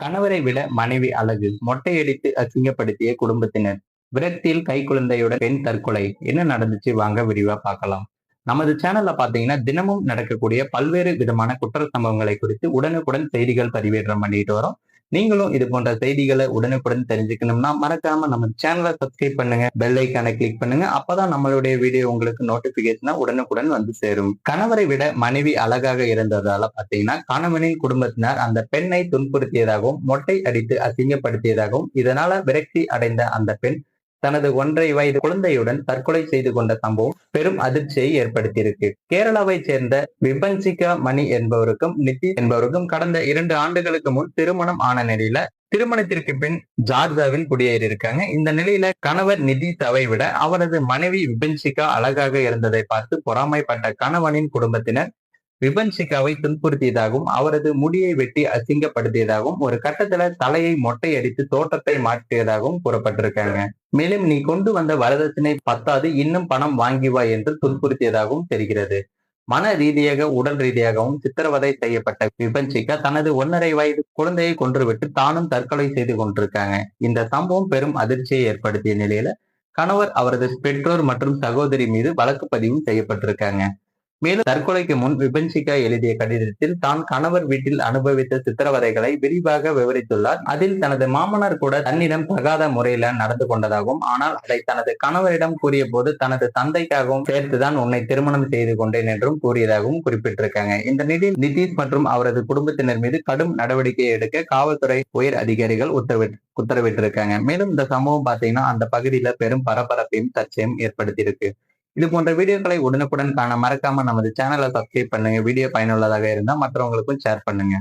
கணவரை விட மனைவி அழகு, மொட்டையடித்து அசிங்கப்படுத்திய குடும்பத்தினர், விரக்தியில் கைக்குழந்தையுடன் பெண் தற்கொலை. என்ன நடந்துச்சு வாங்க விரிவா பார்க்கலாம். நமது சேனல்ல பாத்தீங்கன்னா தினமும் நடக்கக்கூடிய பல்வேறு விதமான குற்ற சம்பவங்களை குறித்து உடனுக்குடன் செய்திகள் பதிவேற்றம் பண்ணிட்டு வரோம். நீங்களும் இது போன்ற செய்திகளை உடனுக்குடன் தெரிஞ்சுக்கணும்னா மறக்காம நம்ம சேனலை சப்ஸ்கிரைப் பண்ணுங்க, பெல் ஐக்கானை கிளிக் பண்ணுங்க. அப்பதான் நம்மளுடைய வீடியோ உங்களுக்கு நோட்டிபிகேஷனா உடனுக்குடன் வந்து சேரும். கணவரை விட மனைவி அழகாக இருந்ததால பாத்தீங்கன்னா கணவனின் குடும்பத்தினர் அந்த பெண்ணை துன்புறுத்தியதாகவும், மொட்டை அடித்து அசிங்கப்படுத்தியதாகவும், இதனால விரக்தி அடைந்த அந்த பெண் தனது 1.5 வயது குழந்தையுடன் தற்கொலை செய்து கொண்ட சம்பவம் பெரும் அதிர்ச்சியை ஏற்படுத்தியிருக்கு. கேரளாவை சேர்ந்த விபன்சிகா மணி என்பவருக்கும் நிதி என்பவருக்கும் கடந்த 2 ஆண்டுகளுக்கு முன் திருமணம் ஆன நிலையில திருமணத்திற்கு பின் ஜார்ஜாவில் குடியேறி இருக்காங்க. இந்த நிலையில கணவர் நிதிஷாவை விட அவரது மனைவி விபன்சிகா அழகாக இருந்ததை பார்த்து பொறாமைப்பட்ட கணவனின் குடும்பத்தினர் விபன்சிகாவை துன்புறுத்தியதாகவும், அவரது முடியை வெட்டி அசிங்கப்படுத்தியதாகவும், ஒரு கட்டத்துல தலையை மொட்டை அடித்து தோற்றத்தை மாற்றியதாகவும் கூறப்பட்டிருக்காங்க. மேலும் நீ கொண்டு வந்த வரதட்சணை பத்தாது, இன்னும் பணம் வாங்கி வா என்று துன்புறுத்தியதாகவும் தெரிகிறது. மன ரீதியாக உடல் ரீதியாகவும் சித்திரவதை செய்யப்பட்ட விபன்சிகா தனது 1.5 வயது குழந்தையை கொன்றுவிட்டு தானும் தற்கொலை செய்து கொண்டிருக்காங்க. இந்த சம்பவம் பெரும் அதிர்ச்சியை ஏற்படுத்திய நிலையில கணவர், அவரது பெற்றோர் மற்றும் சகோதரி மீது வழக்கு பதிவும் செய்யப்பட்டிருக்காங்க. மேலும் தற்கொலைக்கு முன் விபன்சிகா எழுதிய கடிதத்தில் தான் கணவர் வீட்டில் அனுபவித்த சித்திரவதைகளை விரிவாக விவரித்துள்ளார். அதில் தனது மாமனார் கூட தன்னிடம் தகாத முறையில நடந்து கொண்டதாகவும், ஆனால் அதை தனது கணவரிடம் கூறிய போது தனது தந்தைக்காகவும் சேர்த்துதான் உன்னை திருமணம் செய்து கொண்டேன் என்றும் கூறியதாகவும் குறிப்பிட்டிருக்காங்க. இந்த நிலையில் நிதிஷ் மற்றும் அவரது குடும்பத்தினர் மீது கடும் நடவடிக்கை எடுக்க காவல்துறை உயர் அதிகாரிகள் உத்தரவிட்டிருக்காங்க. மேலும் இந்த சம்பவம் பாத்தீங்கன்னா அந்த பகுதியில பெரும் பரபரப்பையும் சர்ச்சையும் ஏற்படுத்தியிருக்கு. இது போன்ற வீடியோக்களை உடனுக்குடன் காண மறக்காம நமது சேனலை சப்ஸ்கிரைப் பண்ணுங்க. வீடியோ பயனுள்ளதாக இருந்தால் மற்றவங்களுக்கும் ஷேர் பண்ணுங்க.